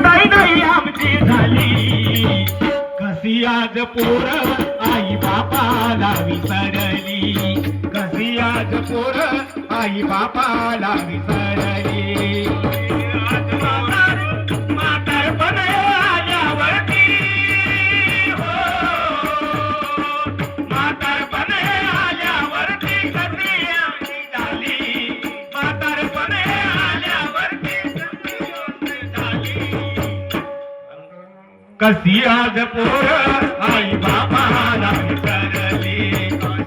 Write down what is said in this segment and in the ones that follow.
ताई नाही आमची झाली कशी आज पोर आई बापाला विसरली कशी आज पोर आई बापाला विसरली म्हातारपण आल्यावरती हो म्हातारपण आल्यावरती कशी आमची झाली म्हातारपण आल्यावरती कशी आज पोर आई बापाला विसरली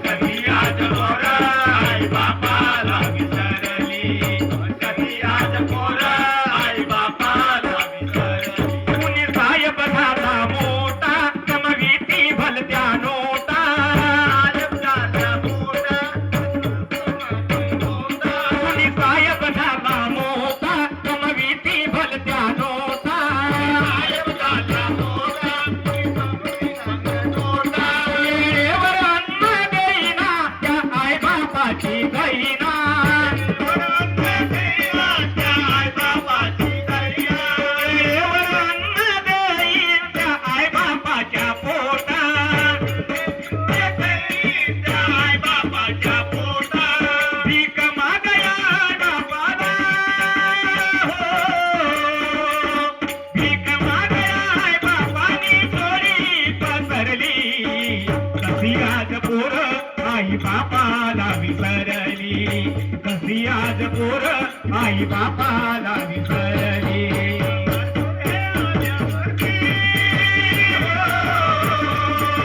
कशी आज पोर आई बापाला विसरली कशी आज पोर आई बापाला विसरली कुणी साहेब झाला मोठा कमवीती भलत्या नोटा साहेब झाला मोठा कुणी साहेब झाला मोठा कमवीती भलत्या नोटा साहेब झाला बापाची गैना त्या आई बापाची गैना त्या आई बापाच्या पोटा त्या आई बापाच्या पोटा भीक मागया बाबाला भीक मागया आई बापानी चोरी पसरली कशी आज पोर आई बापाला विसरली कशी आज पोर आई बापाला विसरली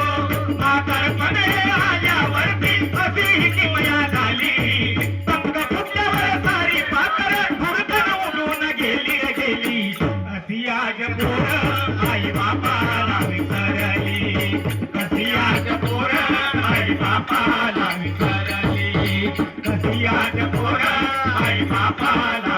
म्हातारपण आल्यावरती अशी किमया झाली पंख फुटल्यावर सारी पाखर भुरकन उडून गेली अशी आज पोर आई बापाला विसरली कशी आज पोर आई बापाला विसरली कशी आज पोर आई बापाला